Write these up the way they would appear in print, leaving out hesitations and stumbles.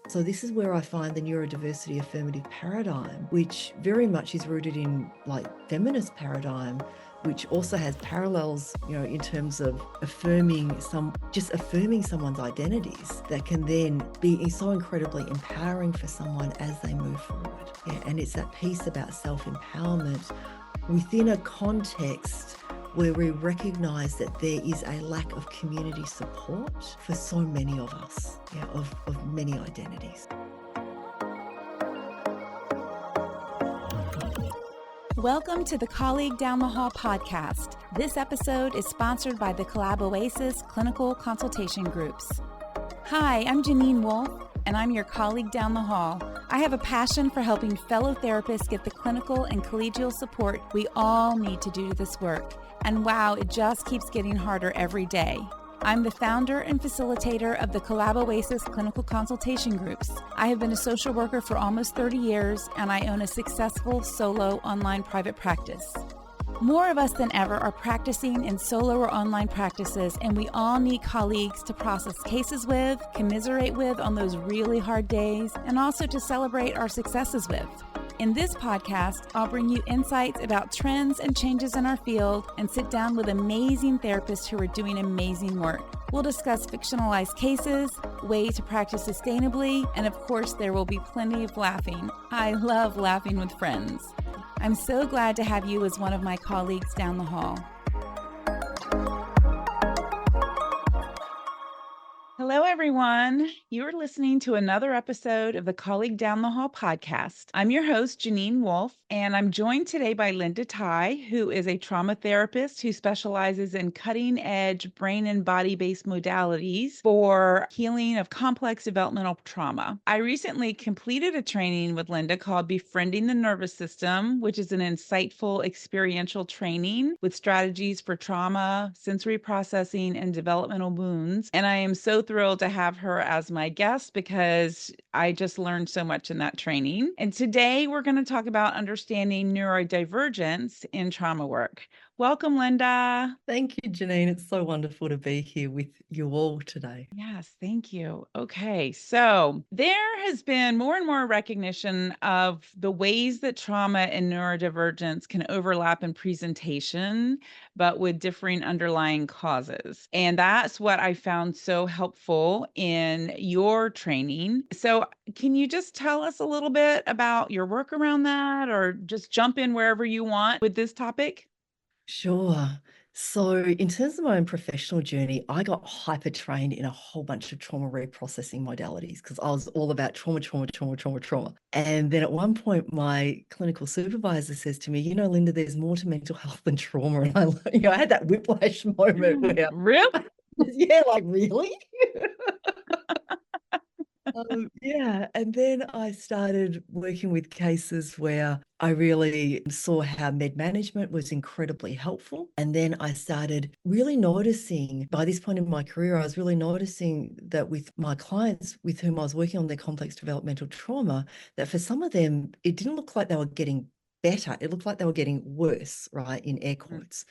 So this is where I find the neurodiversity affirmative paradigm, which very much is rooted in like feminist paradigm, which also has parallels, in terms of affirming someone's identities that can then be so incredibly empowering for someone as they move forward. Yeah, and it's that piece about self-empowerment within a context where we recognize that there is a lack of community support for so many of us, of many identities. Welcome to the Colleague Down the Hall podcast. This episode is sponsored by the Collab Oasis Clinical Consultation Groups. Hi, I'm Janine Wolf, and I'm your colleague down the hall. I have a passion for helping fellow therapists get the clinical and collegial support we all need to do this work. And wow, it just keeps getting harder every day. I'm the founder and facilitator of the Collab Oasis Clinical Consultation Groups. I have been a social worker for almost 30 years, and I own a successful solo online private practice. More of us than ever are practicing in solo or online practices, and we all need colleagues to process cases with, commiserate with on those really hard days, and also to celebrate our successes with. In this podcast, I'll bring you insights about trends and changes in our field and sit down with amazing therapists who are doing amazing work. We'll discuss fictionalized cases, ways to practice sustainably, and of course, there will be plenty of laughing. I love laughing with friends. I'm so glad to have you as one of my colleagues down the hall. Hello, everyone. You're listening to another episode of the Colleague Down the Hall podcast. I'm your host, Janine Wolf, and I'm joined today by Linda Tai, who is a trauma therapist who specializes in cutting-edge brain and body-based modalities for healing of complex developmental trauma. I recently completed a training with Linda called Befriending the Nervous System, which is an insightful experiential training with strategies for trauma, sensory processing, and developmental wounds. And I am so thrilled to have her as my guest because I just learned so much in that training. And today we're going to talk about understanding neurodivergence in trauma work. Welcome, Linda. Thank you, Janine. It's so wonderful to be here with you all today. Yes, thank you. Okay, so there has been more and more recognition of the ways that trauma and neurodivergence can overlap in presentation, but with differing underlying causes. And that's what I found so helpful in your training. So can you just tell us a little bit about your work around that, or just jump in wherever you want with this topic? Sure. So in terms of my own professional journey, I got hyper trained in a whole bunch of trauma reprocessing modalities because I was all about trauma. And then at one point, my clinical supervisor says to me, Linda, there's more to mental health than trauma. And I had that whiplash moment where, Really? yeah, like really? Yeah, and then I started working with cases where I really saw how med management was incredibly helpful. And then I started really noticing, by this point in my career, I was really noticing that with my clients with whom I was working on their complex developmental trauma, that for some of them, it didn't look like they were getting better. It looked like they were getting worse, right, in air quotes.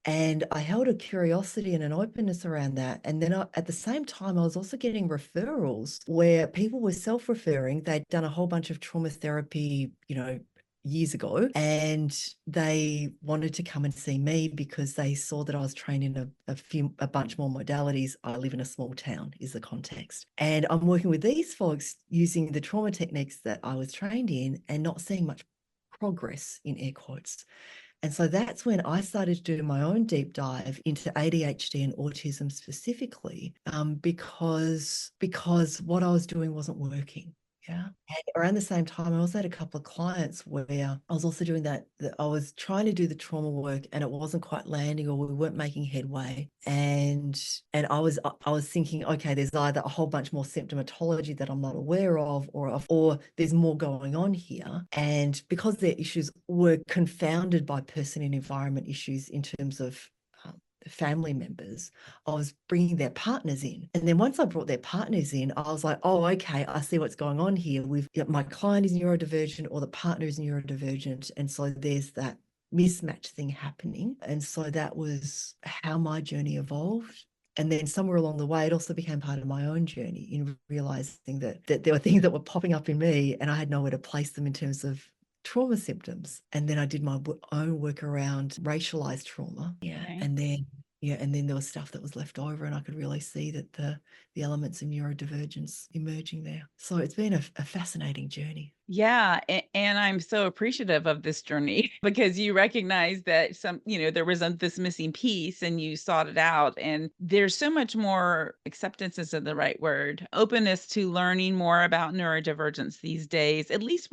And I held a curiosity and an openness around that. And then at the same time, I was also getting referrals where people were self-referring. They'd done a whole bunch of trauma therapy, years ago, and they wanted to come and see me because they saw that I was trained in a bunch more modalities. I live in a small town is the context. And I'm working with these folks using the trauma techniques that I was trained in and not seeing much progress in air quotes. And so that's when I started to do my own deep dive into ADHD and autism specifically, because what I was doing wasn't working. Yeah. And around the same time, I also had a couple of clients where I was also doing that I was trying to do the trauma work and it wasn't quite landing, or we weren't making headway. And I was thinking, okay, there's either a whole bunch more symptomatology that I'm not aware of, or there's more going on here. And because their issues were confounded by person and environment issues in terms of family members, I was bringing their partners in. And then once I brought their partners in, I was like, oh, okay, I see what's going on here. My client is neurodivergent or the partner is neurodivergent. And so there's that mismatch thing happening. And so that was how my journey evolved. And then somewhere along the way, it also became part of my own journey in realizing that there were things that were popping up in me and I had nowhere to place them in terms of trauma symptoms. And then I did my own work around racialized trauma. Yeah. Okay. And then there was stuff that was left over, and I could really see that the elements of neurodivergence emerging there. So it's been a fascinating journey. Yeah, and I'm so appreciative of this journey because you recognize that there was this missing piece and you sought it out. And there's so much more acceptance isn't the right word, openness to learning more about neurodivergence these days, at least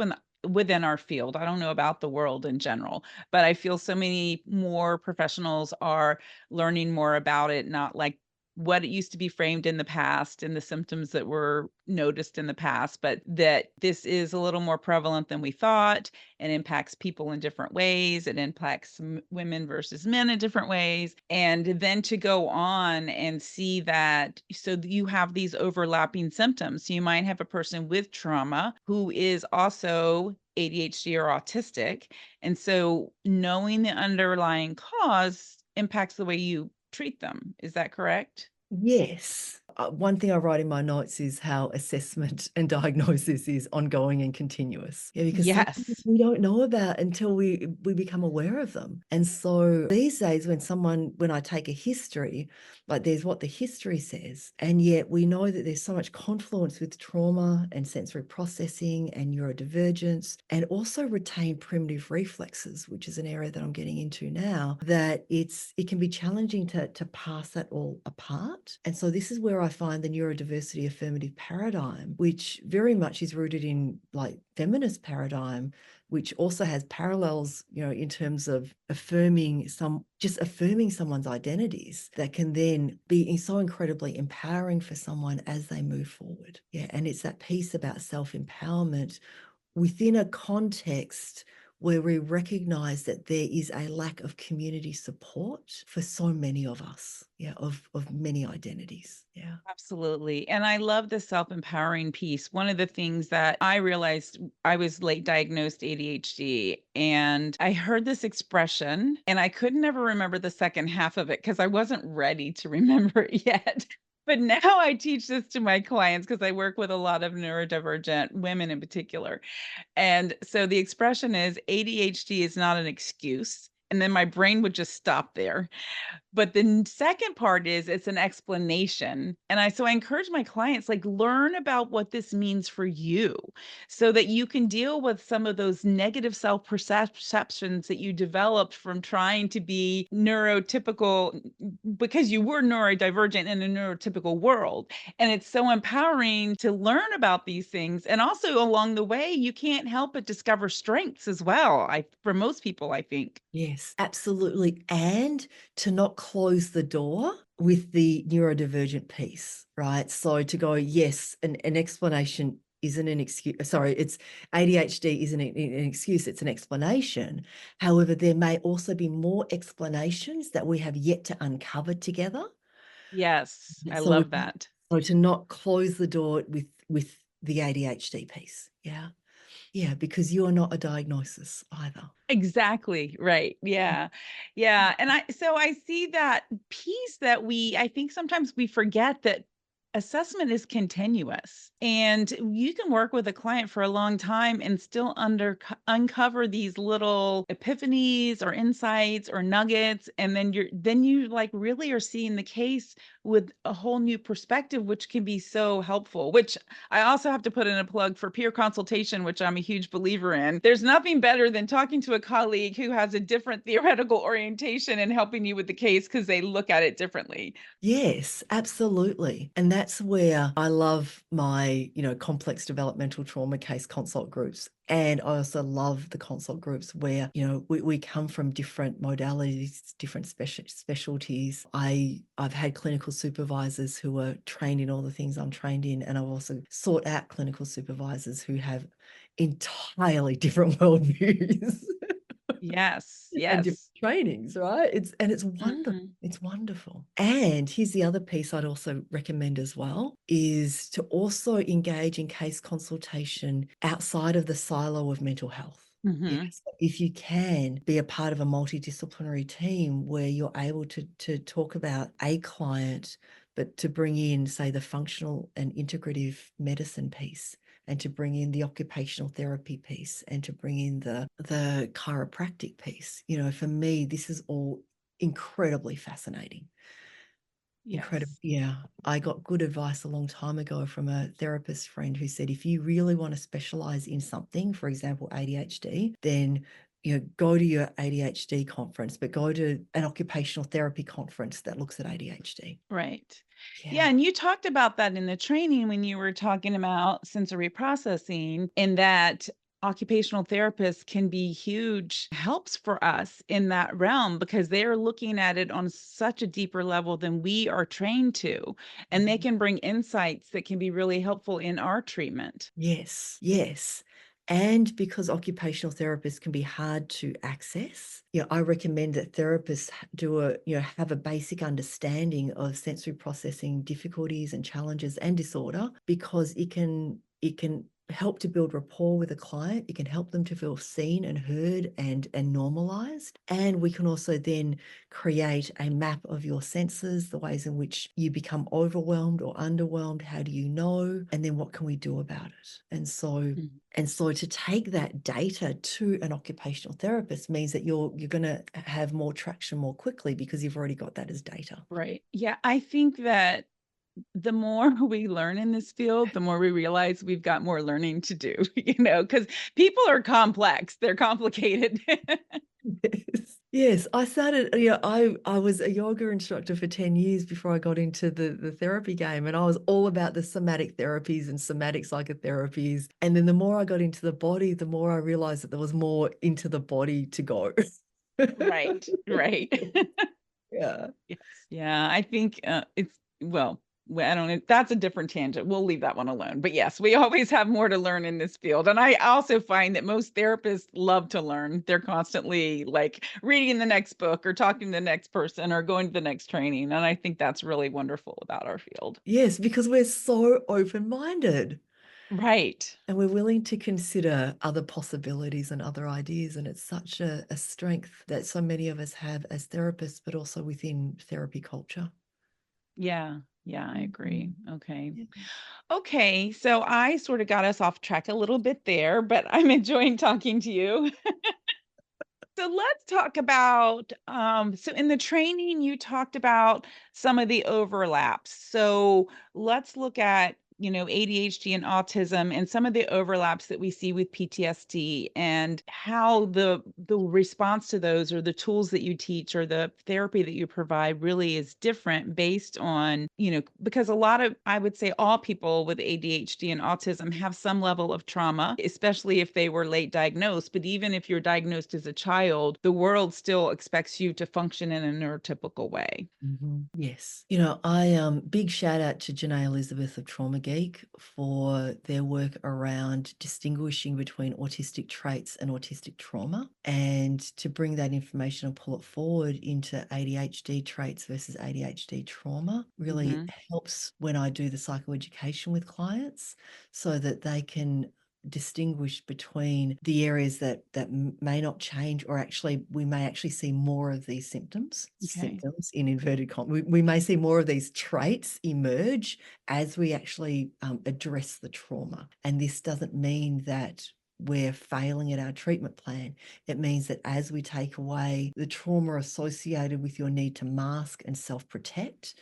within our field. I don't know about the world in general, but I feel so many more professionals are learning more about it, not like what it used to be framed in the past and the symptoms that were noticed in the past, but that this is a little more prevalent than we thought and impacts people in different ways. It impacts women versus men in different ways. And then to go on and see that, so you have these overlapping symptoms. So you might have a person with trauma who is also ADHD or autistic. And so knowing the underlying cause impacts the way you treat them. Is that correct? Yes. One thing I write in my notes is how assessment and diagnosis is ongoing and continuous. Yeah, because some things Yes. we don't know about until we become aware of them. And so these days, when I take a history, like there's what the history says, and yet we know that there's so much confluence with trauma and sensory processing and neurodivergence, and also retained primitive reflexes, which is an area that I'm getting into now, that it can be challenging to pass that all apart. And so this is where I find the neurodiversity affirmative paradigm, which very much is rooted in like feminist paradigm, which also has parallels, in terms of affirming someone's identities that can then be so incredibly empowering for someone as they move forward. Yeah. And it's that piece about self-empowerment within a context where we recognize that there is a lack of community support for so many of us, of many identities. Yeah. Absolutely. And I love the self-empowering piece. One of the things that I realized, I was late diagnosed ADHD, and I heard this expression and I could never remember the second half of it because I wasn't ready to remember it yet. But now I teach this to my clients because I work with a lot of neurodivergent women in particular. And so the expression is ADHD is not an excuse. And then my brain would just stop there. But the second part is it's an explanation. And I encourage my clients, like, learn about what this means for you so that you can deal with some of those negative self-perceptions that you developed from trying to be neurotypical because you were neurodivergent in a neurotypical world. And it's so empowering to learn about these things. And also along the way, you can't help but discover strengths as well. For most people, I think. Yes, absolutely. And to not close the door with the neurodivergent piece, right? So to go, yes, an explanation isn't an excuse. Sorry, it's ADHD isn't an excuse, it's an explanation. However, there may also be more explanations that we have yet to uncover together. Yes, I So, love that. so to not close the door with the ADHD piece. Yeah. Yeah, because you are not a diagnosis either. Exactly, right, yeah. Yeah, and I see that piece that I think sometimes we forget that assessment is continuous, and you can work with a client for a long time and still uncover these little epiphanies or insights or nuggets, and then you, like, really are seeing the case with a whole new perspective, which can be so helpful, which I also have to put in a plug for peer consultation, which I'm a huge believer in. There's nothing better than talking to a colleague who has a different theoretical orientation and helping you with the case because they look at it differently. Yes, absolutely. And that's where I love my, complex developmental trauma case consult groups. And I also love the consult groups where, we come from different modalities, different specialties. I've had clinical supervisors who are trained in all the things I'm trained in. And I've also sought out clinical supervisors who have entirely different worldviews. Yes, And different yes. trainings, right? It's wonderful. Mhm. It's wonderful. And here's the other piece I'd also recommend as well is to also engage in case consultation outside of the silo of mental health. Yes, if you can be a part of a multidisciplinary team where you're able to talk about a client, but to bring in, say, the functional and integrative medicine piece, and to bring in the occupational therapy piece, and to bring in the chiropractic piece. For me, this is all incredibly fascinating. Incredible. Yes. Yeah. I got good advice a long time ago from a therapist friend who said, if you really want to specialize in something, for example, ADHD, then go to your ADHD conference, but go to an occupational therapy conference that looks at ADHD. Right. Yeah. Yeah. And you talked about that in the training when you were talking about sensory processing, and that occupational therapists can be huge helps for us in that realm because they're looking at it on such a deeper level than we are trained to. And they can bring insights that can be really helpful in our treatment. Yes, yes. And because occupational therapists can be hard to access, I recommend that therapists have a basic understanding of sensory processing difficulties and challenges and disorder, because it can help to build rapport with a client. It can help them to feel seen and heard and normalized. And we can also then create a map of your senses, the ways in which you become overwhelmed or underwhelmed. How do you know? And then what can we do about it? And so to take that data to an occupational therapist means that you're going to have more traction more quickly because you've already got that as data. Right. Yeah. I think that the more we learn in this field, the more we realize we've got more learning to do, because people are complex, they're complicated. Yes. Yes, I started, I was a yoga instructor for 10 years before I got into the therapy game, and I was all about the somatic therapies and somatic psychotherapies. And then the more I got into the body, the more I realized that there was more into the body to go. Right, right. Yeah. Yes. Yeah, I think I don't know. That's a different tangent. We'll leave that one alone. But yes, we always have more to learn in this field. And I also find that most therapists love to learn. They're constantly like reading the next book or talking to the next person or going to the next training. And I think that's really wonderful about our field. Yes, because we're so open-minded. Right. And we're willing to consider other possibilities and other ideas. And it's such a strength that so many of us have as therapists, but also within therapy culture. Yeah. Yeah, I agree. Okay. Yeah. Okay. So I sort of got us off track a little bit there, but I'm enjoying talking to you. So let's talk about so in the training you talked about some of the overlaps. So let's look at, ADHD and autism and some of the overlaps that we see with PTSD and how the response to those or the tools that you teach or the therapy that you provide really is different based on, because a lot of, I would say all people with ADHD and autism have some level of trauma, especially if they were late diagnosed. But even if you're diagnosed as a child, the world still expects you to function in a neurotypical way. Yes. Big shout out to Janae Elisabeth of Trauma Geek for their work around distinguishing between autistic traits and autistic trauma, and to bring that information and pull it forward into ADHD traits versus ADHD trauma really helps when I do the psychoeducation with clients, so that they can distinguish between the areas that may not change, or actually we may actually see more of these symptoms in inverted commas. We may see more of these traits emerge as we actually address the trauma. And this doesn't mean that we're failing at our treatment plan. It means that as we take away the trauma associated with your need to mask and self-protect,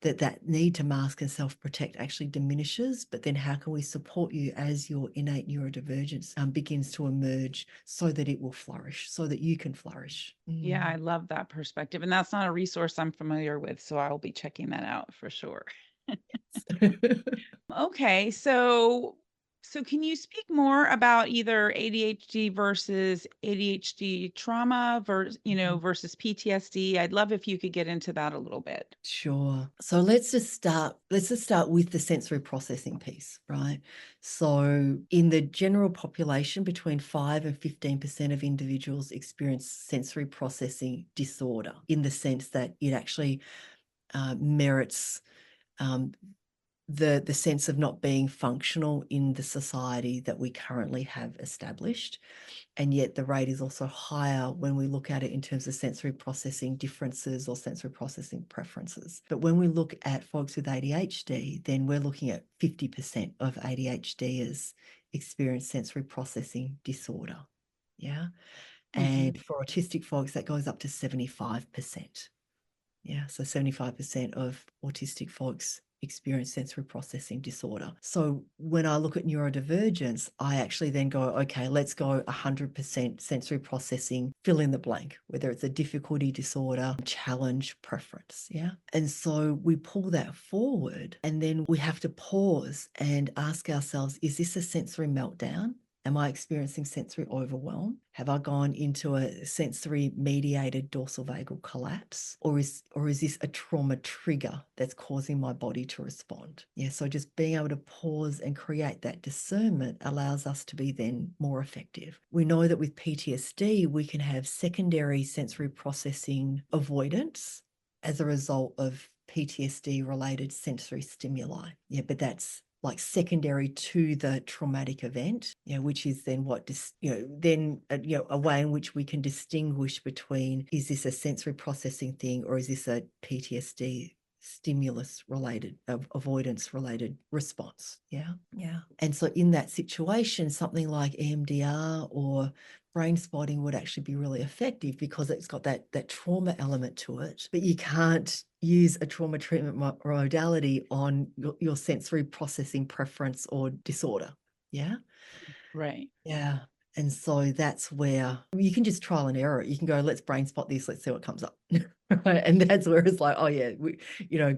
that need to mask and self-protect actually diminishes. But then how can we support you as your innate neurodivergence begins to emerge, so that it will flourish, so that you can flourish? Yeah, I love that perspective. And that's not a resource I'm familiar with, so I'll be checking that out for sure. Okay, so can you speak more about either ADHD versus ADHD trauma versus, versus PTSD? I'd love if you could get into that a little bit. Sure. So let's just start with the sensory processing piece, right? So in the general population, between 5 and 15% of individuals experience sensory processing disorder, in the sense that it actually merits the sense of not being functional in the society that we currently have established. And yet the rate is also higher when we look at it in terms of sensory processing differences or sensory processing preferences. But when we look at folks with ADHD, then we're looking at 50% of ADHDers experience sensory processing disorder. Yeah. And for autistic folks, that goes up to 75%. Yeah. So 75% of autistic folks experience sensory processing disorder. So when I look at neurodivergence, I actually then go, okay, let's go 100% sensory processing, fill in the blank, whether it's a difficulty disorder, challenge, preference. Yeah. And so we pull that forward, and then we have to pause and ask ourselves, is this a sensory meltdown? Am I experiencing sensory overwhelm? Have I gone into a sensory mediated dorsal vagal collapse? Or is this a trauma trigger that's causing my body to respond? Yeah, so just being able to pause and create that discernment allows us to be then more effective. We know that with PTSD, we can have secondary sensory processing avoidance as a result of PTSD related sensory stimuli. Yeah, but that's like secondary to the traumatic event, which is then a way in which we can distinguish between, is this a sensory processing thing or is this a PTSD stimulus related, avoidance related response? Yeah. And so in that situation, something like EMDR or brain spotting would actually be really effective because it's got that trauma element to it, but you can't use a trauma treatment modality on your sensory processing preference or disorder. Yeah. Right. Yeah. And so that's where you can just trial and error. You can go, let's brain spot this, let's see what comes up. Right. And that's where it's like, oh yeah,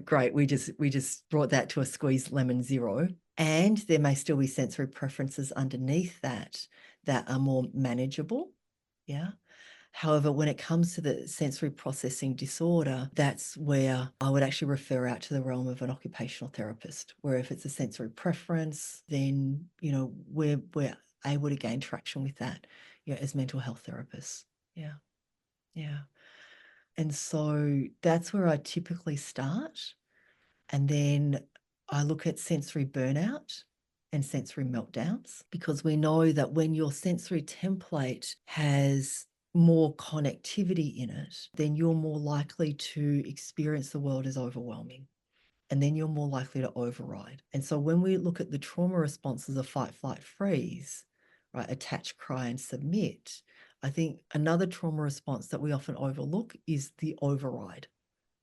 great. We just brought that to a squeeze lemon zero. And there may still be sensory preferences underneath that are more manageable. Yeah. However, when it comes to the sensory processing disorder, that's where I would actually refer out to the realm of an occupational therapist, where if it's a sensory preference, then, we're able to gain traction with that, as mental health therapists. Yeah. Yeah. And so that's where I typically start. And then I look at sensory burnout and sensory meltdowns, because we know that when your sensory template has more connectivity in it, then you're more likely to experience the world as overwhelming. And then you're more likely to override. And so when we look at the trauma responses of fight, flight, freeze, right, attach, cry, and submit, I think another trauma response that we often overlook is the override.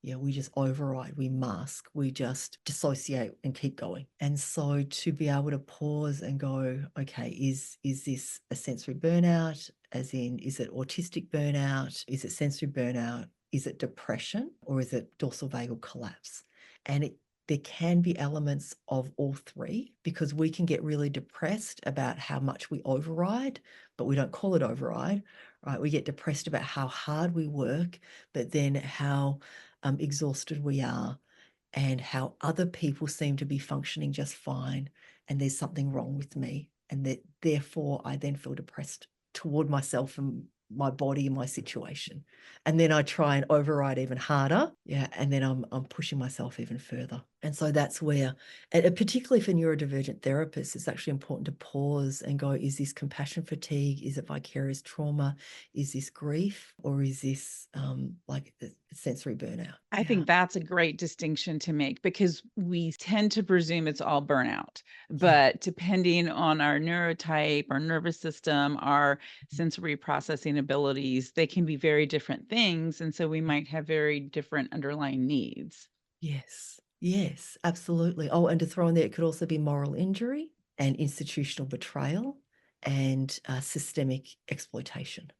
Yeah, we just override, we mask, we just dissociate and keep going. And so to be able to pause and go, okay, is this a sensory burnout? As in, is it autistic burnout? Is it sensory burnout? Is it depression? Or is it dorsal vagal collapse? And there can be elements of all three, because we can get really depressed about how much we override, but we don't call it override, right? We get depressed about how hard we work, but then how exhausted we are and how other people seem to be functioning just fine, and there's something wrong with me, and that therefore I then feel depressed toward myself and my body and my situation. And then I try and override even harder. Yeah. And then I'm pushing myself even further. And so that's where, particularly for neurodivergent therapists, it's actually important to pause and go, is this compassion fatigue? Is it vicarious trauma? Is this grief? Or is this like a sensory burnout? I think that's a great distinction to make, because we tend to presume it's all burnout, but depending on our neurotype, our nervous system, our sensory processing abilities, they can be very different things. And so we might have very different underlying needs. Yes, absolutely. Oh, and to throw in there, it could also be moral injury and institutional betrayal and systemic exploitation.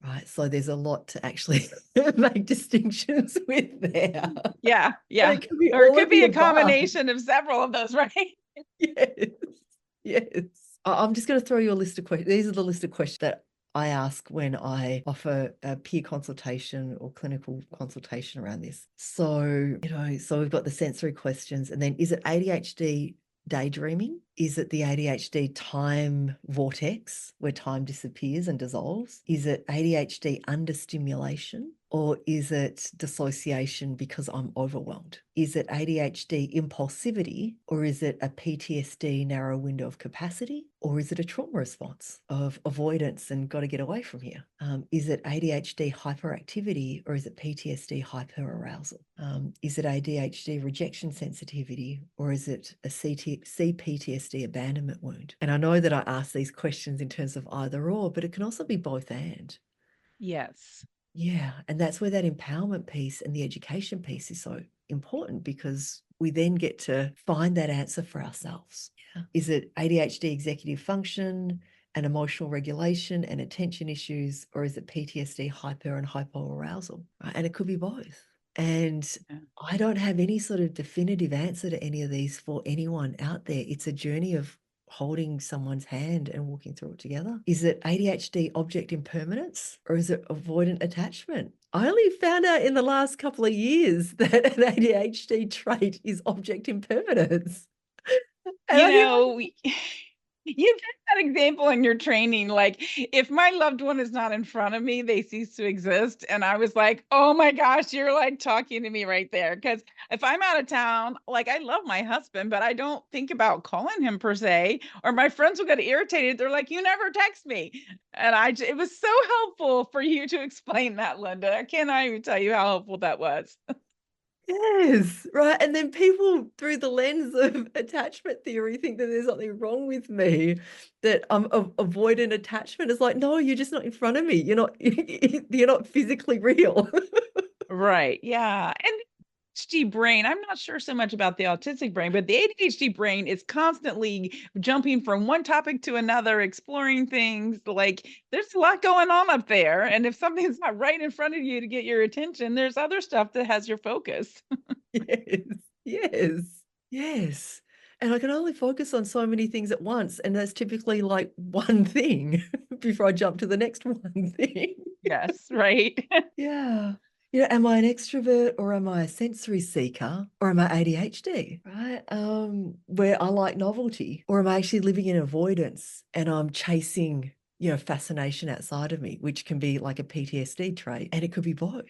Right. So there's a lot to actually make distinctions with there. Yeah. Or it could be a combination of several of those, right? Yes. I'm just going to throw you a list of questions. These are the list of questions that I ask when I offer a peer consultation or clinical consultation around this. So, so we've got the sensory questions, and then, is it ADHD daydreaming? Is it the ADHD time vortex where time disappears and dissolves? Is it ADHD understimulation? Or is it dissociation because I'm overwhelmed? Is it ADHD impulsivity, or is it a PTSD narrow window of capacity? Or is it a trauma response of avoidance and got to get away from here? Is it ADHD hyperactivity, or is it PTSD hyperarousal? Is it ADHD rejection sensitivity, or is it a CPTSD abandonment wound? And I know that I ask these questions in terms of either or, but it can also be both and. Yes. Yeah. And that's where that empowerment piece and the education piece is so important, because we then get to find that answer for ourselves. Yeah. Is it ADHD executive function and emotional regulation and attention issues, or is it PTSD hyper and hypoarousal? Right? And it could be both. And I don't have any sort of definitive answer to any of these for anyone out there. It's a journey of holding someone's hand and walking through it together. Is it ADHD object impermanence, or is it avoidant attachment? I only found out in the last couple of years that an ADHD trait is object impermanence. You get that example in your training, like, if my loved one is not in front of me, they cease to exist. And I was like, oh my gosh, you're like talking to me right there. Because if I'm out of town, like, I love my husband, but I don't think about calling him per se, or my friends will get irritated. They're like, you never text me. And it was so helpful for you to explain that, Linda. I cannot even tell you how helpful that was. Yes, right. And then people, through the lens of attachment theory, think that there's something wrong with me, that I'm avoidant attachment. Is like, no, you're just not in front of me. You're not, you're not physically real. Right. Yeah. And ADHD brain, I'm not sure so much about the autistic brain, but the ADHD brain is constantly jumping from one topic to another, exploring things. Like, there's a lot going on up there. And if something's not right in front of you to get your attention, there's other stuff that has your focus. Yes, yes, yes. And I can only focus on so many things at once. And that's typically like one thing before I jump to the next one thing. Yes, right. Yeah. Yeah, am I an extrovert, or am I a sensory seeker, or am I ADHD, right? Where I like novelty, or am I actually living in avoidance and I'm chasing, fascination outside of me, which can be like a PTSD trait, and it could be both.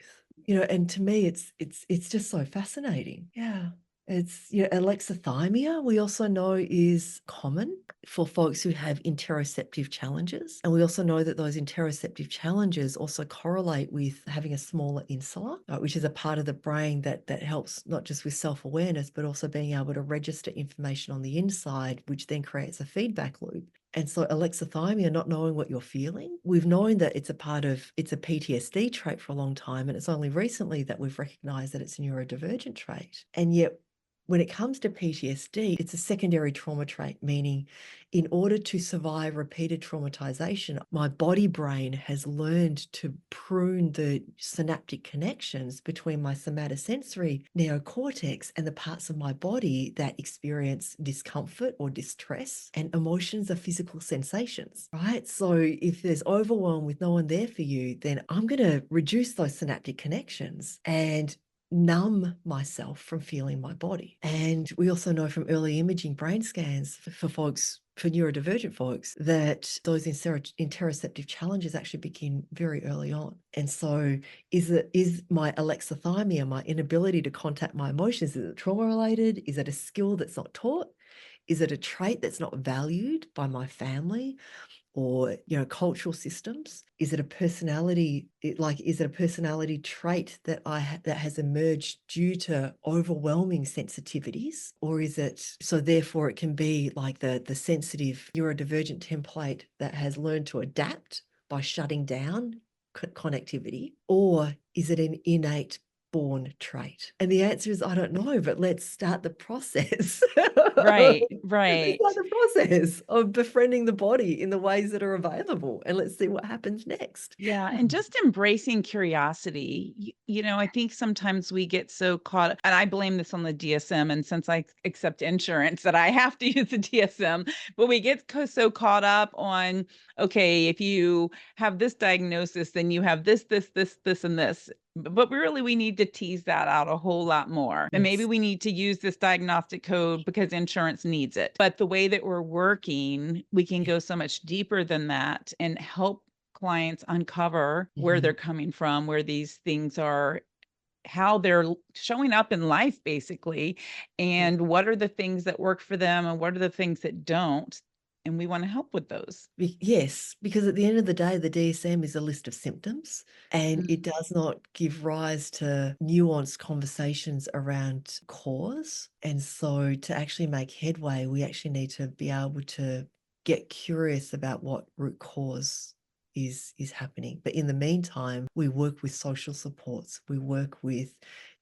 And to me, it's just so fascinating. Yeah. It's, alexithymia, we also know, is common for folks who have interoceptive challenges. And we also know that those interoceptive challenges also correlate with having a smaller insula, which is a part of the brain that helps not just with self-awareness, but also being able to register information on the inside, which then creates a feedback loop. And so alexithymia, not knowing what you're feeling, we've known that it's a PTSD trait for a long time. And it's only recently that we've recognized that it's a neurodivergent trait. And yet, when it comes to PTSD, it's a secondary trauma trait, meaning in order to survive repeated traumatization, my body brain has learned to prune the synaptic connections between my somatosensory neocortex and the parts of my body that experience discomfort or distress. And emotions are physical sensations, right? So if there's overwhelm with no one there for you, then I'm going to reduce those synaptic connections and numb myself from feeling my body. And we also know from early imaging brain scans for neurodivergent folks, that those interoceptive challenges actually begin very early on. And so is my alexithymia, my inability to contact my emotions, is it trauma related? Is it a skill that's not taught? Is it a trait that's not valued by my family or cultural systems? Is it a personality trait that that has emerged due to overwhelming sensitivities? Or is it, so therefore it can be like the sensitive neurodivergent template that has learned to adapt by shutting down connectivity? Or is it an innate born trait? And the answer is, I don't know, but let's start the process. Right. Let's start the process of befriending the body in the ways that are available, and let's see what happens next. Yeah. And just embracing curiosity. I think sometimes we get so caught, and I blame this on the DSM. And since I accept insurance, that I have to use the DSM, but we get so caught up on, okay, if you have this diagnosis, then you have this, and this. But really, we need to tease that out a whole lot more. And maybe Yes. we need to use this diagnostic code because insurance needs it. But the way that we're working, we can go so much deeper than that and help clients uncover where they're coming from, where these things are, how they're showing up in life, basically, Yeah. and what are the things that work for them and what are the things that don't. And we want to help with those. Yes, because at the end of the day, the DSM is a list of symptoms and it does not give rise to nuanced conversations around cause. And so to actually make headway, we actually need to be able to get curious about what root cause is happening. But in the meantime, we work with social supports. We work with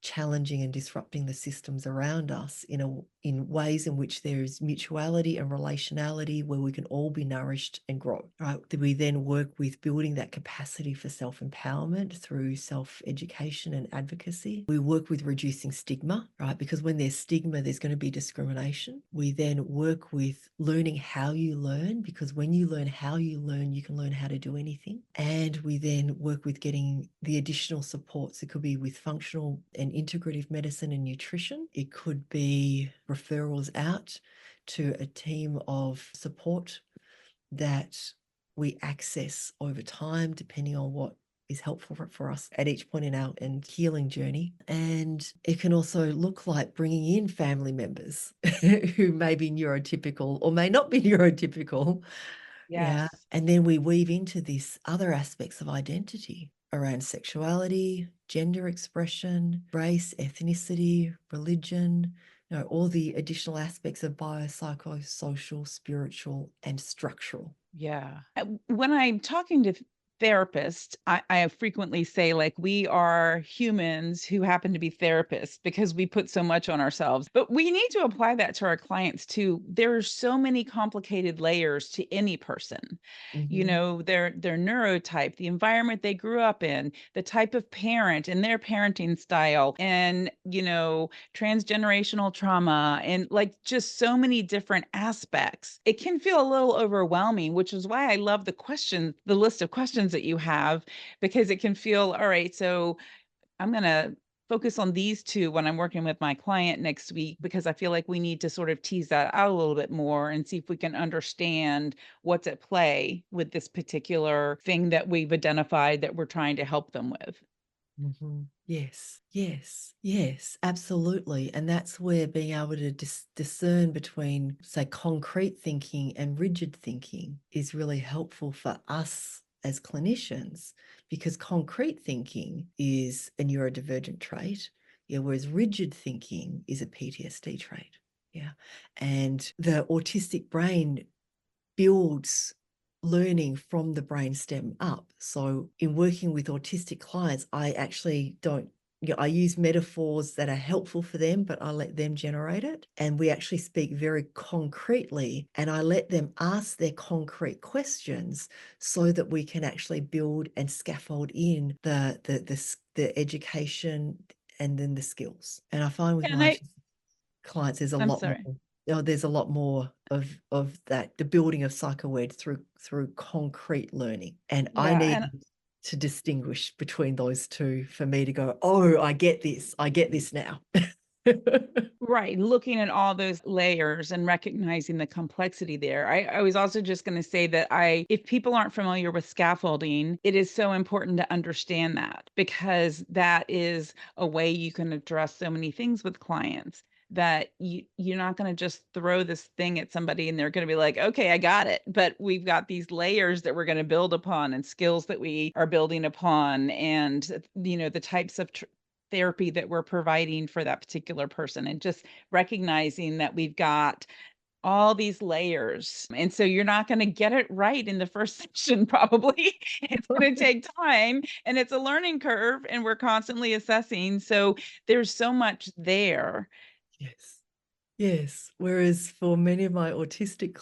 challenging and disrupting the systems around us in ways in which there is mutuality and relationality where we can all be nourished and grow, right? We then work with building that capacity for self-empowerment through self-education and advocacy. We work with reducing stigma, right? Because when there's stigma, there's going to be discrimination. We then work with learning how you learn, because when you learn how you learn, you can learn how to do anything. And we then work with getting the additional supports. It could be with functional and integrative medicine and nutrition. It could be referrals out to a team of support that we access over time, depending on what is helpful for us at each point in our healing journey. And it can also look like bringing in family members who may be neurotypical or may not be neurotypical. Yeah. Yes. And then we weave into this other aspects of identity around sexuality, gender expression, race, ethnicity, religion, all the additional aspects of biopsychosocial, spiritual, and structural. Yeah. When I'm talking to therapists, I frequently say, like, we are humans who happen to be therapists because we put so much on ourselves. But we need to apply that to our clients too. There are so many complicated layers to any person. You know, their neurotype, the environment they grew up in, the type of parent and their parenting style, and, you know, transgenerational trauma, and like just so many different aspects. It can feel a little overwhelming, which is why I love the list of questions that you have, because it can feel, all right, so I'm going to focus on these two when I'm working with my client next week, because I feel like we need to sort of tease that out a little bit more and see if we can understand what's at play with this particular thing that we've identified that we're trying to help them with. Yes, yes, yes, absolutely. And that's where being able to discern between, say, concrete thinking and rigid thinking is really helpful for us as clinicians, because concrete thinking is a neurodivergent trait, whereas rigid thinking is a PTSD trait. Yeah. And the autistic brain builds learning from the brainstem up. So in working with autistic clients, I actually don't, I use metaphors that are helpful for them, but I let them generate it. And we actually speak very concretely, and I let them ask their concrete questions so that we can actually build and scaffold in the education and then the skills. And I find with And my clients, I'm sorry. there's a lot more of that, the building of psychoed through concrete learning. And I Yeah. need And to distinguish between those two for me to go, oh, I get this now. right, looking at all those layers and recognizing the complexity there. I was also just going to say that if people aren't familiar with scaffolding, it is so important to understand that, because that is a way you can address so many things with clients, that you're not going to just throw this thing at somebody and they're going to be like, okay, I got it. But we've got these layers that we're going to build upon, and skills that we are building upon, and, you know, the types of therapy that we're providing for that particular person, and just recognizing that we've got all these layers. And so you're not going to get it right in the first session, probably. It's going to take time, and it's a learning curve, and we're constantly assessing. So there's so much there. Yes. Yes. Whereas for many of my my ADHD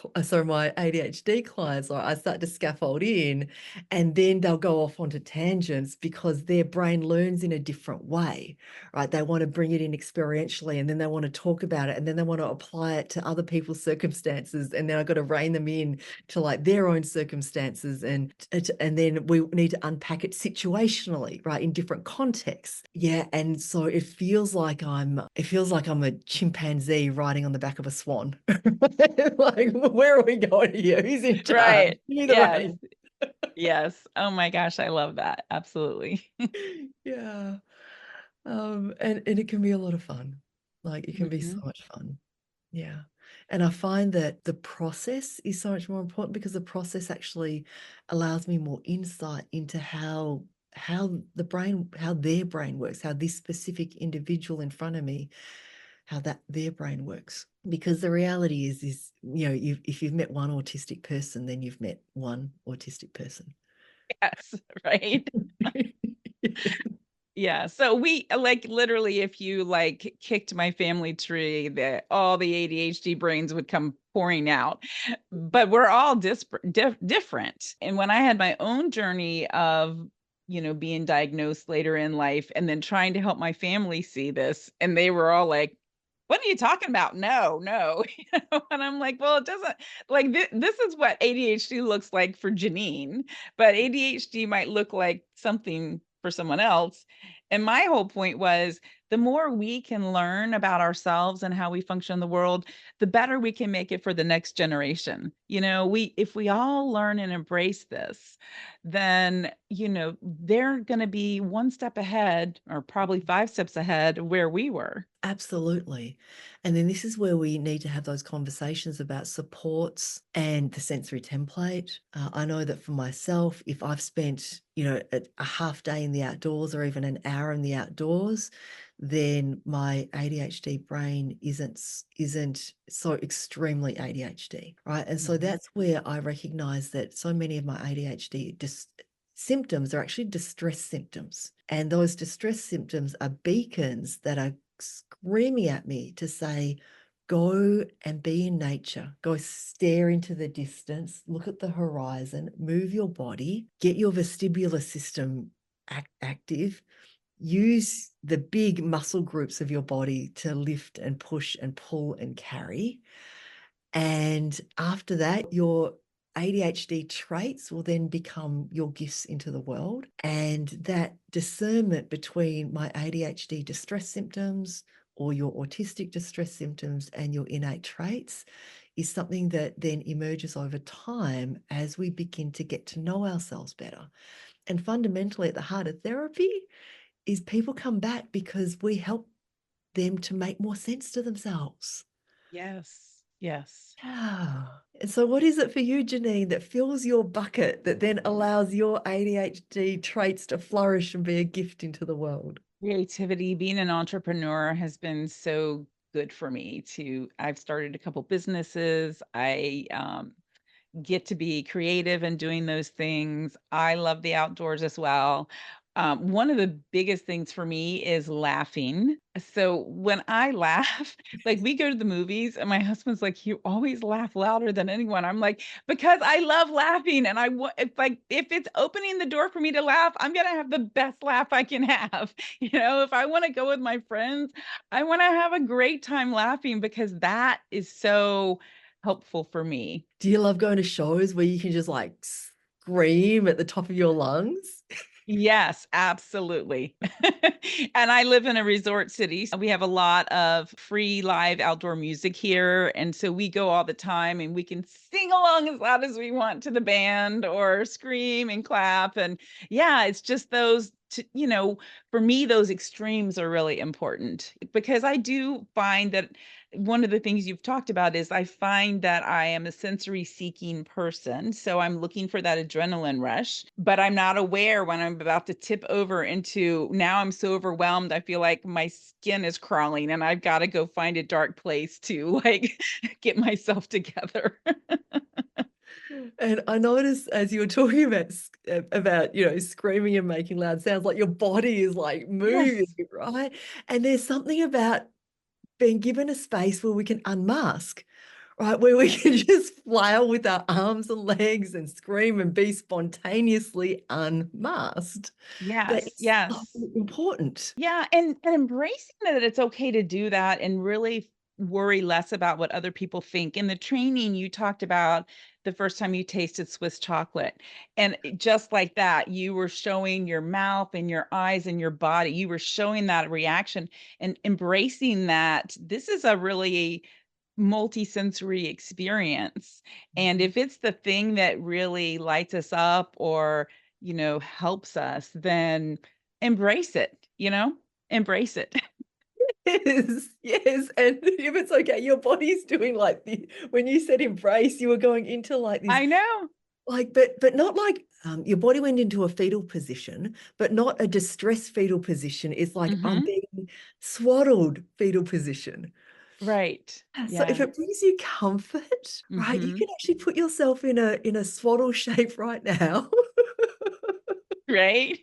clients, I start to scaffold in and then they'll go off onto tangents because their brain learns in a different way, right? They want to bring it in experientially and then they want to talk about it and then they want to apply it to other people's circumstances. And then I've got to rein them in to like their own circumstances. And then we need to unpack it situationally, right? In different contexts. Yeah. And so it feels like I'm a chimpanzee riding on the back of a swan. Like, where are we going here? Who's in charge? Right. Give me the Yes. reins. Yes. Oh my gosh, I love that. Absolutely. Yeah. And it can be a lot of fun. Like it can be so Mhm. much fun. Yeah. And I find that the process is so much more important because the process actually allows me more insight into how their brain works, how this specific individual in front of me, how that their brain works. Because the reality is, if you've met one autistic person, then you've met one autistic person. Yes, right. Yeah. So we like literally, if you like kicked my family tree, that all the ADHD brains would come pouring out. But we're all different. And when I had my own journey of, being diagnosed later in life and then trying to help my family see this, and they were all like, what are you talking about? No, no. And I'm like, well, it doesn't like this is what ADHD looks like for Janine, but ADHD might look like something for someone else. And my whole point was the more we can learn about ourselves and how we function in the world, the better we can make it for the next generation. If we all learn and embrace this, then, they're going to be one step ahead or probably five steps ahead where we were. Absolutely. And then this is where we need to have those conversations about supports and the sensory template. I know that for myself, if I've spent, a half day in the outdoors or even an hour in the outdoors, then my ADHD brain isn't so extremely ADHD, right? And so Mhm. that's where I recognize that so many of my ADHD symptoms are actually distress symptoms. And those distress symptoms are beacons that are screaming at me to say, go and be in nature, go stare into the distance, look at the horizon, move your body, get your vestibular system active, use the big muscle groups of your body to lift and push and pull and carry. And after that, your ADHD traits will then become your gifts into the world. And that discernment between my ADHD distress symptoms or your autistic distress symptoms and your innate traits is something that then emerges over time as we begin to get to know ourselves better. And fundamentally, at the heart of therapy is people come back because we help them to make more sense to themselves. Yes. Yes. Yeah. And so what is it for you, Janine, that fills your bucket that then allows your ADHD traits to flourish and be a gift into the world? Creativity, being an entrepreneur has been so good for me I've started a couple businesses. I get to be creative in doing those things. I love the outdoors as well. One of the biggest things for me is laughing. So when I laugh, like we go to the movies and my husband's like, you always laugh louder than anyone. I'm like, because I love laughing and if it's opening the door for me to laugh, I'm going to have the best laugh I can have. If I want to go with my friends, I want to have a great time laughing because that is so helpful for me. Do you love going to shows where you can just like scream at the top of your lungs? Yes, absolutely. And I live in a resort city. So we have a lot of free live outdoor music here. And so we go all the time and we can sing along as loud as we want to the band or scream and clap. And yeah, it's just for me, those extremes are really important because I do find that one of the things you've talked about is I find that I am a sensory seeking person. So I'm looking for that adrenaline rush, but I'm not aware when I'm about to tip over into now I'm so overwhelmed. I feel like my skin is crawling and I've got to go find a dark place to like get myself together. And I noticed as you were talking about screaming and making loud sounds, like your body is like moving, Yes. right? And there's something about being given a space where we can unmask, right? Where we can just flail with our arms and legs and scream and be spontaneously unmasked. That Yes, is so yes. important. Yeah, and embracing that it's okay to do that and really worry less about what other people think. In the training, you talked about the first time you tasted Swiss chocolate. And just like that, you were showing your mouth and your eyes and your body. You were showing that reaction and embracing that this is a really multi-sensory experience. And if it's the thing that really lights us up or, helps us, then embrace it, embrace it. Yes, yes. And if it's okay, your body's doing like when you said embrace, you were going into like this, I know. like, but not like your body went into a fetal position, but not a distressed fetal position. It's like I'm Mhm. being swaddled fetal position. Right. So if Yeah. it brings you comfort, right, you Mhm. can actually put yourself in a swaddle shape right now. Right?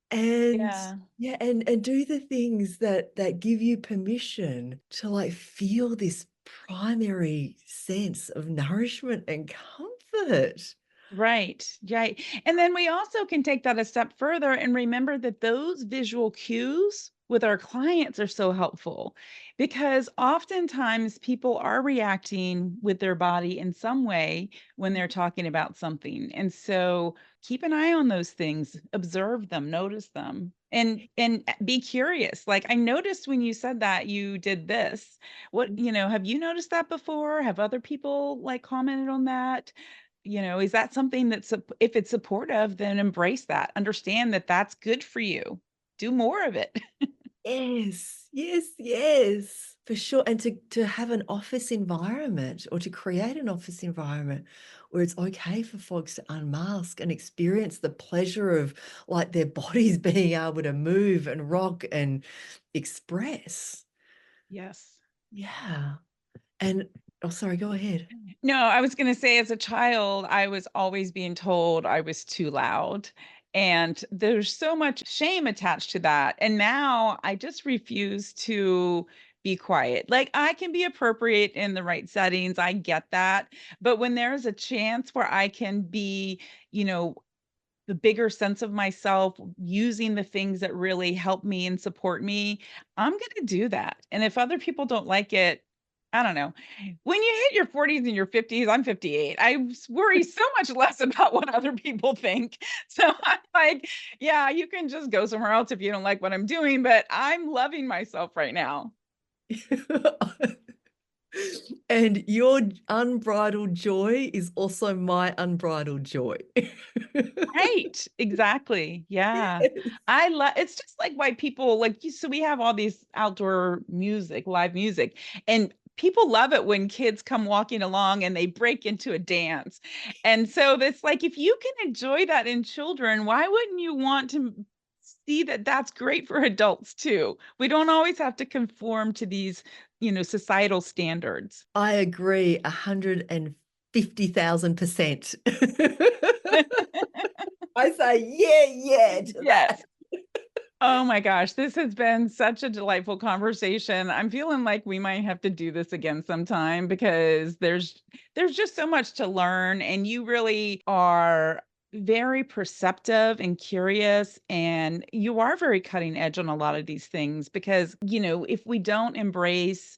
And Yeah. yeah, and do the things that give you permission to like feel this primary sense of nourishment and comfort. Right. Right. And then we also can take that a step further and remember that those visual cues with our clients are so helpful because oftentimes people are reacting with their body in some way when they're talking about something. And so keep an eye on those things, observe them, notice them. And be curious. Like I noticed when you said that you did this. Have you noticed that before? Have other people like commented on that? Is that something that's if it's supportive, then embrace that. Understand that that's good for you. Do more of it. Yes, yes, yes, for sure. And to have an office environment or to create an office environment where it's okay for folks to unmask and experience the pleasure of like their bodies being able to move and rock and express. Yes. Yeah. And oh, sorry, go ahead. No, I was going to say as a child, I was always being told I was too loud. And there's so much shame attached to that. And now I just refuse to be quiet. Like I can be appropriate in the right settings. I get that. But when there's a chance where I can be, you know, the bigger sense of myself, using the things that really help me and support me, I'm going to do that. And if other people don't like it, I don't know. When you hit your 40s and your 50s, I'm 58. Worry so much less about what other people think. So I'm like, yeah, you can just go somewhere else if you don't like what I'm doing, but I'm loving myself right now. And your unbridled joy is also my unbridled joy. Right. Exactly. Yeah. Yes. I love it's just like why people like you so we have all these outdoor music, live music, and people love it when kids come walking along and they break into a dance. And so it's like if you can enjoy that in children, why wouldn't you want to see that that's great for adults too? We don't always have to conform to these, societal standards. I agree 150,000%. I say, yeah, yeah to that. Yes. Oh my gosh, this has been such a delightful conversation. I'm feeling like we might have to do this again sometime because there's just so much to learn and you really are very perceptive and curious and you are very cutting edge on a lot of these things because, if we don't embrace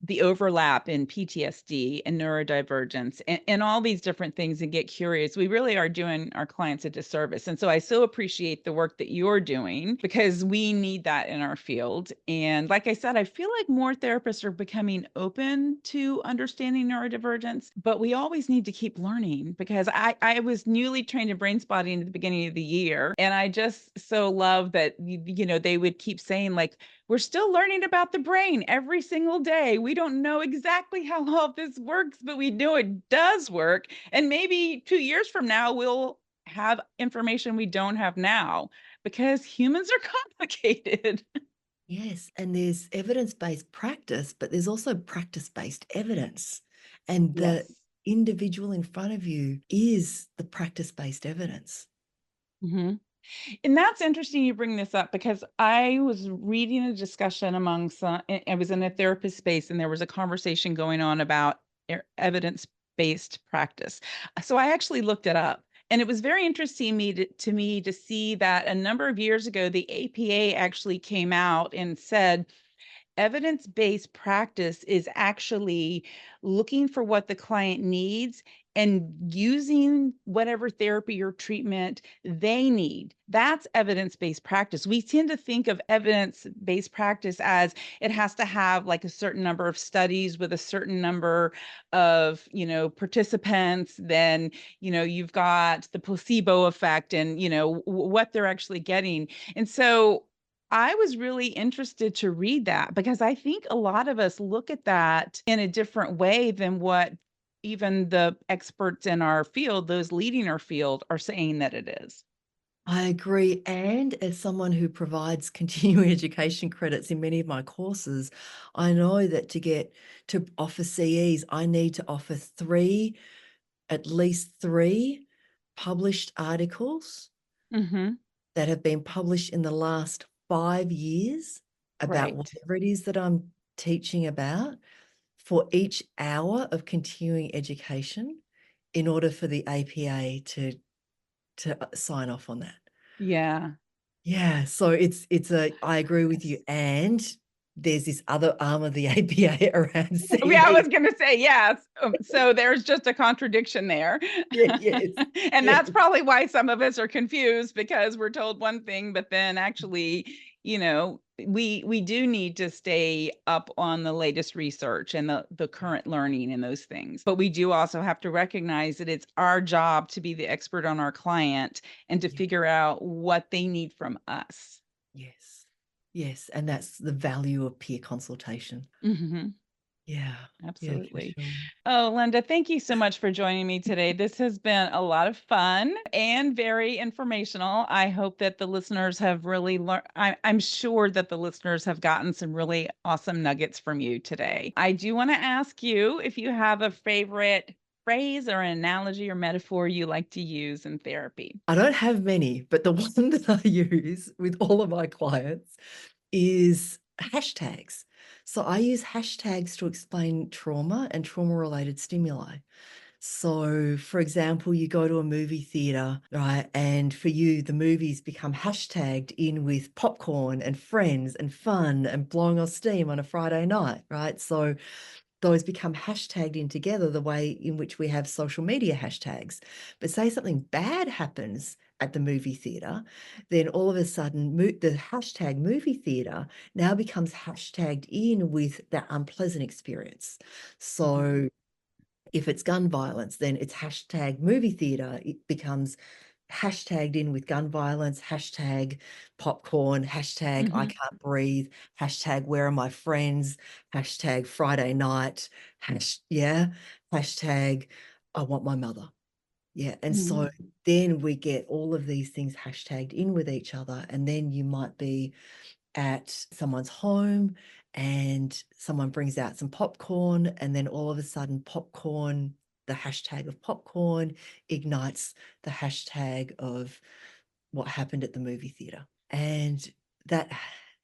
the overlap in PTSD and neurodivergence and all these different things and get curious, we really are doing our clients a disservice. And so I so appreciate the work that you're doing because we need that in our field. And like I said, I feel like more therapists are becoming open to understanding neurodivergence, but we always need to keep learning because I was newly trained in brain spotting at the beginning of the year. And I just so love that, they would keep saying like, we're still learning about the brain every single day. We don't know exactly how all this works, but we know it does work. And maybe 2 years from now, we'll have information we don't have now because humans are complicated. Yes, and there's evidence-based practice, but there's also practice-based evidence. And the Yes. individual in front of you is the practice-based evidence. Mhm. And that's interesting you bring this up, because I was reading a discussion among some, I was in a therapist space, and there was a conversation going on about evidence-based practice. So I actually looked it up. And it was very interesting to me to see that a number of years ago, the APA actually came out and said evidence-based practice is actually looking for what the client needs and using whatever therapy or treatment they need. That's evidence-based practice. We tend to think of evidence-based practice as it has to have like a certain number of studies with a certain number of, participants. Then, you've got the placebo effect and, what they're actually getting. And so I was really interested to read that, because I think a lot of us look at that in a different way than what even the experts in our field, those leading our field, are saying that it is. I agree. And as someone who provides continuing education credits in many of my courses, I know that to offer CEs, I need to offer at least three published articles Mm-hmm. that have been published in the last 5 years about Right. whatever it is that I'm teaching about for each hour of continuing education in order for the APA to sign off on that. Yeah. Yeah, so I agree with you. And there's this other arm of the APA around Yeah, I CE. was going to say yes. So there's just a contradiction there. Yes, And yes, that's probably why some of us are confused, because we're told one thing, but then actually, we do need to stay up on the latest research and the current learning and those things. But we do also have to recognize that it's our job to be the expert on our client and to yeah, figure out what they need from us. yes, yes. And that's the value of peer consultation. Mm-hmm. Yeah, yeah, for Absolutely. sure. Oh, Linda, thank you so much for joining me today. This has been a lot of fun and very informational. I hope that the listeners have really learned. I'm sure that the listeners have gotten some really awesome nuggets from you today. I do want to ask you if you have a favorite phrase or an analogy or metaphor you like to use in therapy. I don't have many, but the one that I use with all of my clients is hashtags. So I use hashtags to explain trauma and trauma-related stimuli. So, for example, you go to a movie theater, right? And for you, the movies become hashtagged in with popcorn and friends and fun and blowing off steam on a Friday night, right? So those become hashtagged in together the way in which we have social media hashtags. But say something bad happens at the movie theater, then all of a sudden the hashtag movie theater now becomes hashtagged in with that unpleasant experience. So if it's gun violence, then it's hashtag movie theater. It becomes hashtagged in with gun violence, hashtag popcorn, hashtag I Mm-hmm. can't breathe, hashtag where are my friends, hashtag Friday night, hashtag I want my mother. Yeah. And Mm-hmm. so then we get all of these things hashtagged in with each other. And then you might be at someone's home and someone brings out some popcorn, and then all of a sudden popcorn, the hashtag of popcorn ignites the hashtag of what happened at the movie theater. And that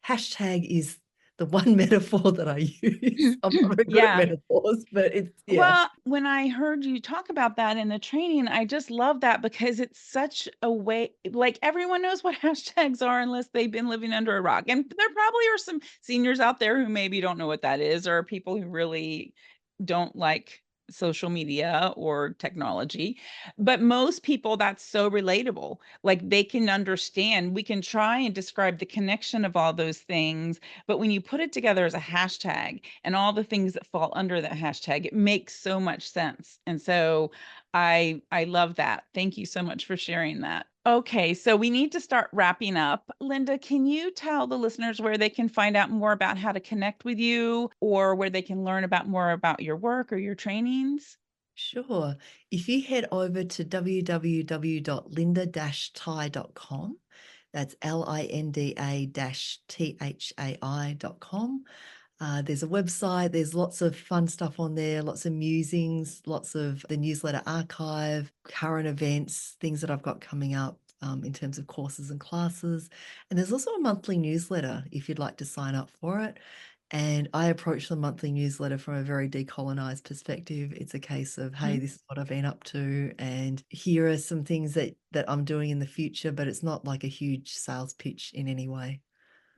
hashtag is the one metaphor that I use. I'm not very good at Yeah. metaphors, but yeah. Well, when I heard you talk about that in the training, I just love that, because it's such a way, like everyone knows what hashtags are unless they've been living under a rock. And there probably are some seniors out there who maybe don't know what that is, or people who really don't like social media or technology. But most people, that's so relatable. Like they can understand, we can try and describe the connection of all those things. But when you put it together as a hashtag and all the things that fall under that hashtag, it makes so much sense. And so I love that. Thank you so much for sharing that. Okay, so we need to start wrapping up. Linda, can you tell the listeners where they can find out more about how to connect with you, or where they can learn about more about your work or your trainings? Sure. If you head over to www.linda-thai.com, that's linda-thai.com. There's a website, there's lots of fun stuff on there, lots of musings, lots of the newsletter archive, current events, things that I've got coming up. in terms of courses and classes. And there's also a monthly newsletter if you'd like to sign up for it. And I approach the monthly newsletter from a very decolonized perspective. It's a case of, hey, this is what I've been up to, and here are some things that I'm doing in the future, but it's not like a huge sales pitch in any way.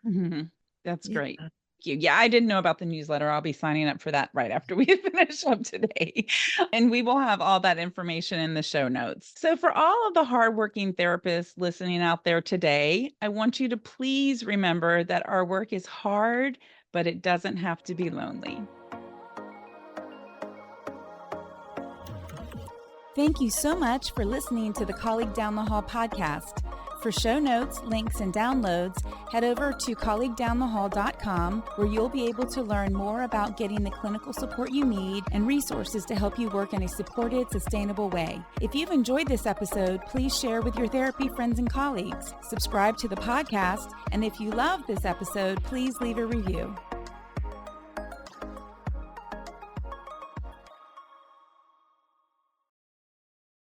Mm-hmm. That's great. Yeah. You. Yeah, I didn't know about the newsletter. I'll be signing up for that right after we finish up today. And we will have all that information in the show notes. So for all of the hardworking therapists listening out there today, I want you to please remember that our work is hard, but it doesn't have to be lonely. Thank you so much for listening to the Colleague Down the Hall podcast. For show notes, links, and downloads, head over to colleaguedownthehall.com, where you'll be able to learn more about getting the clinical support you need and resources to help you work in a supported, sustainable way. If you've enjoyed this episode, please share with your therapy friends and colleagues. Subscribe to the podcast, and if you love this episode, please leave a review.